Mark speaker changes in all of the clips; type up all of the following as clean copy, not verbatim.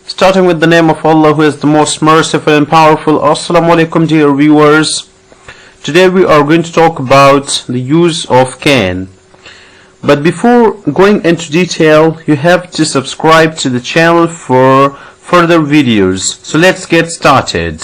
Speaker 1: Starting with the name of Allah, who is the most merciful and powerful. Assalamu alaikum, dear viewers. Today we are going to talk about the use of can. But before going into detail, you have to subscribe to the channel for further videos. So let's get started.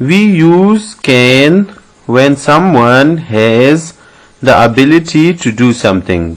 Speaker 1: We use can when someone has the ability to do something.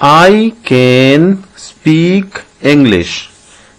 Speaker 1: I can speak English.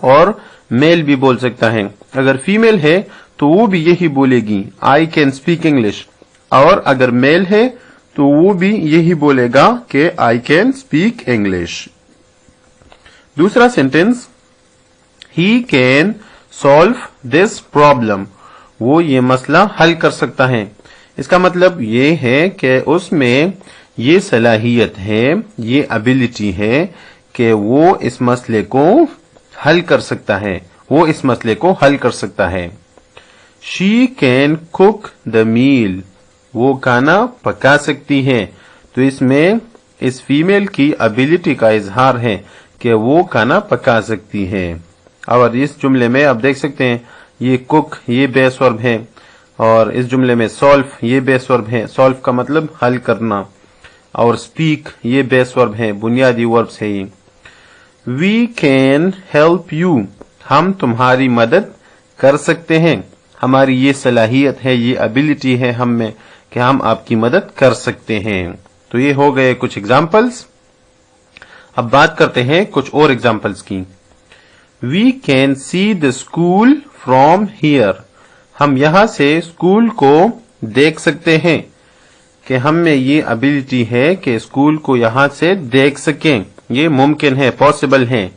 Speaker 1: اور میل بھی بول سکتا ہے. اگر female ہے تو وہ بھی یہی بولے گی آئی کین اسپیک انگلش, اور اگر میل ہے تو وہ بھی یہی بولے گا کہ آئی کین اسپیک انگلش. دوسرا sentence, he can solve this problem, وہ یہ مسئلہ حل کر سکتا ہے. اس کا مطلب یہ ہے کہ اس میں یہ صلاحیت ہے, یہ ابیلٹی ہے کہ وہ اس مسئلے کو حل کر سکتا ہے, وہ اس مسئلے کو حل کر سکتا ہے. شی کین کوک دا میل, وہ کھانا پکا سکتی ہے. تو اس میں اس فیمیل کی ابیلٹی کا اظہار ہے کہ وہ کھانا پکا سکتی ہے. اور اس جملے میں آپ دیکھ سکتے ہیں یہ کوک یہ بیس ورب ہے, اور اس جملے میں سولف یہ بیس ورب ہے. سولف کا مطلب حل کرنا, اور اسپیک یہ بیس ورب ہے, بنیادی وربس ہے یہ. وی کین ہیلپ یو, ہم تمہاری مدد کر سکتے ہیں. ہماری یہ صلاحیت ہے, یہ ابیلٹی ہے ہم میں کہ ہم آپ کی مدد کر سکتے ہیں. تو یہ ہو گئے کچھ ایگزامپلس. اب بات کرتے ہیں کچھ اور ایگزامپلس کی. We can see the school from here, ہم یہاں سے اسکول کو دیکھ سکتے ہیں, کہ ہم میں یہ ابیلٹی ہے کہ اسکول کو یہاں سے دیکھ سکیں, یہ ممکن ہے, پاسبل ہے.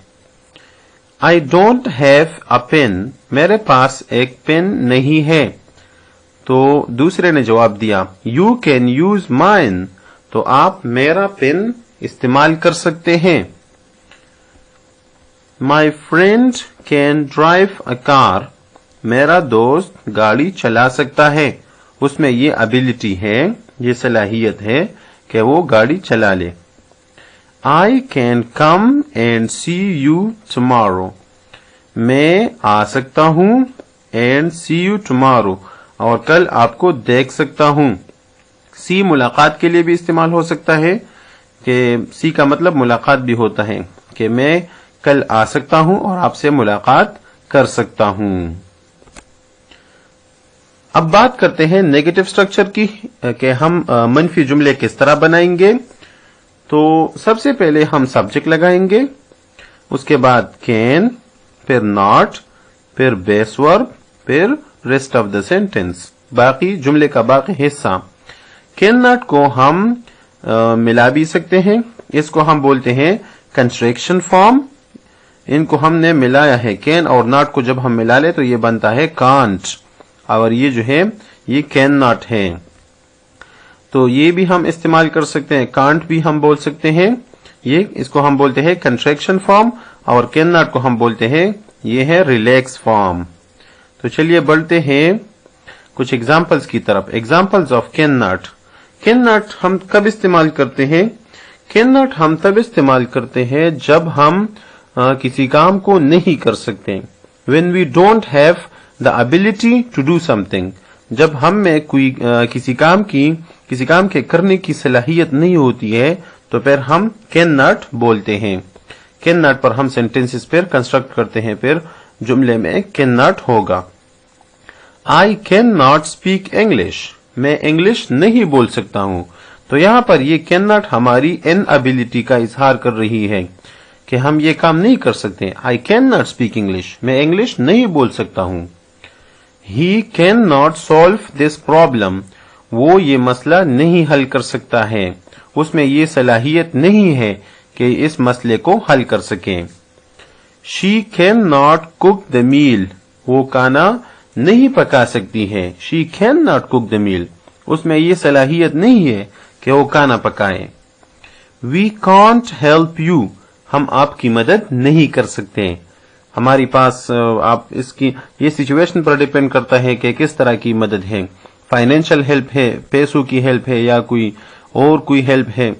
Speaker 1: I don't have a pen, میرے پاس ایک پین نہیں ہے. تو دوسرے نے جواب دیا یو کین یوز مائن, تو آپ میرا پین استعمال کر سکتے ہیں. مائی فرینڈ کین ڈرائیو اے کار, میرا دوست گاڑی چلا سکتا ہے. اس میں یہ ابیلٹی ہے, یہ صلاحیت ہے کہ وہ گاڑی چلا لے. I can come and see you tomorrow, میں آ سکتا ہوں, اینڈ سی یو ٹمارو, اور کل آپ کو دیکھ سکتا ہوں. سی ملاقات کے لیے بھی استعمال ہو سکتا ہے, کہ سی کا مطلب ملاقات بھی ہوتا ہے, کہ میں کل آ سکتا ہوں اور آپ سے ملاقات کر سکتا ہوں. اب بات کرتے ہیں نیگیٹو اسٹرکچر کی, کہ ہم منفی جملے کس طرح بنائیں گے. تو سب سے پہلے ہم سبجیکٹ لگائیں گے, اس کے بعد کین, پھر ناٹ, پھر بیس ورب, پھر ریسٹ آف دا سینٹینس, باقی جملے کا باقی حصہ. کین ناٹ کو ہم ملا بھی سکتے ہیں, اس کو ہم بولتے ہیں کنسٹریکشن فارم. ان کو ہم نے ملایا ہے, کین اور ناٹ کو جب ہم ملا لے تو یہ بنتا ہے کانٹ, اور یہ جو ہے یہ کین ناٹ ہے. تو یہ بھی ہم استعمال کر سکتے ہیں, کانٹ بھی ہم بول سکتے ہیں, یہ اس کو ہم بولتے ہیں کنٹریکشن فارم, اور کین ناٹ کو ہم بولتے ہیں یہ ہے ریلیکس فارم. تو چلیے بڑھتے ہیں کچھ ایگزامپلس کی طرف. Examples of can not. Can not ہم کب استعمال کرتے ہیں؟ کین ناٹ ہم تب استعمال کرتے ہیں جب ہم کسی کام کو نہیں کر سکتے. when we don't have the ability to do something, جب ہم میں کوئی کسی کام کے کرنے کی صلاحیت نہیں ہوتی ہے تو پھر ہم کین ناٹ بولتے ہیں. کین ناٹ پر ہم سینٹینسز پھر کنسٹرکٹ کرتے ہیں, پھر جملے میں کین ناٹ ہوگا. I cannot speak English, میں انگلش نہیں بول سکتا ہوں. تو یہاں پر یہ کین ناٹ ہماری ان ابیلٹی کا اظہار کر رہی ہے کہ ہم یہ کام نہیں کر سکتے. I cannot speak English, میں انگلش نہیں بول سکتا ہوں. He cannot solve this problem, وہ یہ مسئلہ نہیں حل کر سکتا ہے, اس میں یہ صلاحیت نہیں ہے کہ اس مسئلے کو حل کر سکیں. She cannot cook the meal, وہ کھانا نہیں پکا سکتی ہے. She cannot cook the meal, اس میں یہ صلاحیت نہیں ہے کہ وہ کھانا پکائے. We can't help you, ہم آپ کی مدد نہیں کر سکتے. ہماری پاس آپ اس کی یہ سچویشن پر ڈیپینڈ کرتا ہے کہ کس طرح کی مدد ہے. فائنینشیل ہیلپ ہے, پیسوں کی ہیلپ ہے, یا کوئی ہیلپ ہے.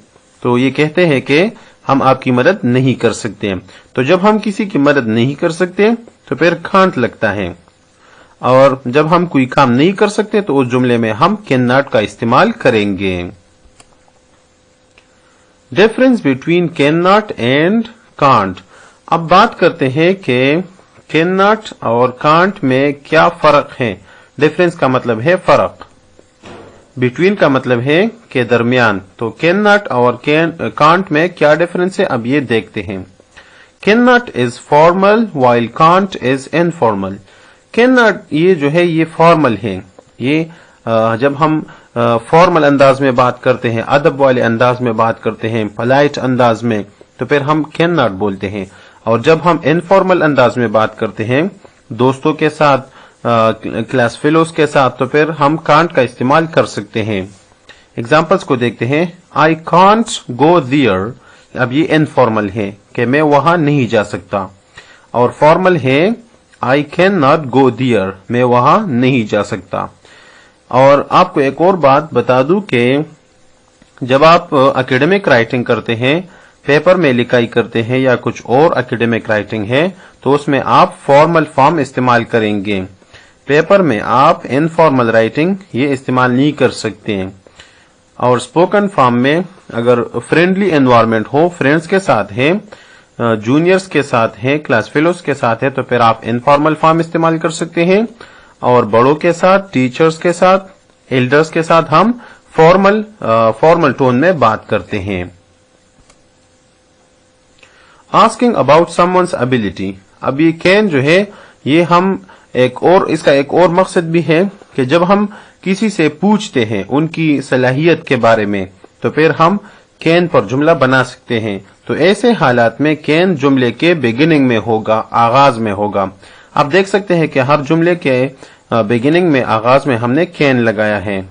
Speaker 1: تو یہ کہتے ہیں کہ ہم آپ کی مدد نہیں کر سکتے. تو جب ہم کسی کی مدد نہیں کر سکتے تو پھر کانٹ لگتا ہے, اور جب ہم کوئی کام نہیں کر سکتے تو اس جملے میں ہم کین ناٹ کا استعمال کریں گے. Difference between can not and can't. اب بات کرتے ہیں کہ کین ناٹ اور کانٹ میں کیا فرق ہے. ڈفرنس کا مطلب ہے فرق, بٹوین کا مطلب ہے کہ درمیان. تو کین ناٹ اور کانٹ میں کیا ڈفرنس ہے اب یہ دیکھتے ہیں. cannot is formal while can't is informal. cannot یہ جو ہے یہ فارمل ہے. یہ جب ہم فارمل انداز میں بات کرتے ہیں, ادب والے انداز میں بات کرتے ہیں, پولائٹ انداز میں, تو پھر ہم کین ناٹ بولتے ہیں. اور جب ہم انفارمل انداز میں بات کرتے ہیں دوستوں کے ساتھ, کلاس فیلوز کے ساتھ, تو پھر ہم کانٹ کا استعمال کر سکتے ہیں. ایگزامپلس کو دیکھتے ہیں. I can't go there. اب یہ انفارمل ہے کہ میں وہاں نہیں جا سکتا, اور فارمل ہے I cannot go there. میں وہاں نہیں جا سکتا. اور آپ کو ایک اور بات بتا دوں کہ جب آپ اکیڈمک رائٹنگ کرتے ہیں, پیپر میں لکھائی کرتے ہیں یا کچھ اور اکیڈمک رائٹنگ ہے, تو اس میں آپ فارمل فارم استعمال کریں گے. پیپر میں آپ انفارمل رائٹنگ یہ استعمال نہیں کر سکتے ہیں. اور اسپوکن فارم میں اگر فرینڈلی انوائرمنٹ ہو, فرینڈز کے ساتھ ہے, جونیئرز کے ساتھ ہے, کلاس فیلوز کے ساتھ ہے, تو پھر آپ انفارمل فارم استعمال کر سکتے ہیں. اور بڑوں کے ساتھ, ٹیچرز کے ساتھ, ایلڈرز کے ساتھ ہم فارمل ٹون میں بات کرتے ہیں. Asking about someone's ability. اب یہ کین جو ہے یہ ہم اس کا ایک اور مقصد بھی ہے کہ جب ہم کسی سے پوچھتے ہیں ان کی صلاحیت کے بارے میں, تو پھر ہم کین پر جملہ بنا سکتے ہیں. تو ایسے حالات میں کین جملے کے بگننگ میں ہوگا, آغاز میں ہوگا. آپ دیکھ سکتے ہیں کہ ہر جملے کے بگننگ میں, آغاز میں ہم نے کین لگایا ہے.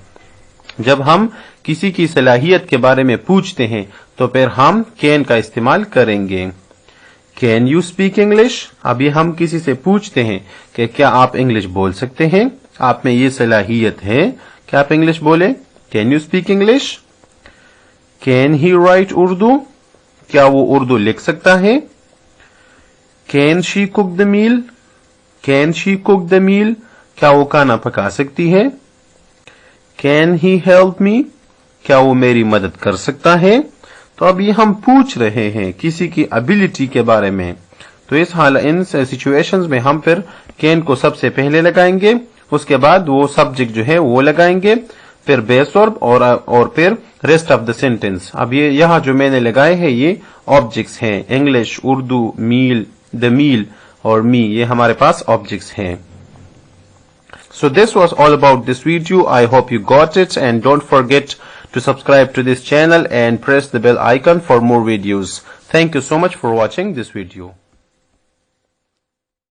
Speaker 1: جب ہم کسی کی صلاحیت کے بارے میں پوچھتے ہیں تو پھر ہم کین کا استعمال کریں گے. Can you speak English. ابھی ہم کسی سے پوچھتے ہیں کہ کیا آپ انگلش بول سکتے ہیں, آپ میں یہ صلاحیت ہے کہ آپ انگلش بولیں. Can you speak English. Can he write Urdu. کیا وہ اردو لکھ سکتا ہے. Can she cook the meal. Can she cook the meal. کیا وہ کھانا پکا سکتی ہے. Can he help me. کیا وہ میری مدد کر سکتا ہے. تو اب یہ ہم پوچھ رہے ہیں کسی کی ابیلٹی کے بارے میں, تو ان سچویشنز میں ہم پھر کین کو سب سے پہلے لگائیں گے, اس کے بعد وہ سبجیکٹ جو ہے وہ لگائیں گے, پھر بیس ورب اور پھر ریسٹ آف دا سینٹینس. اب یہ یہاں جو میں نے لگائے ہیں یہ آبجیکٹس ہیں. انگلش, اردو, میل, دا میل اور می, یہ ہمارے پاس آبجیکٹس ہیں. So this was all about this video. I hope you got it, and don't forget to subscribe to this channel and press the bell icon for more videos. Thank you so much for watching this video.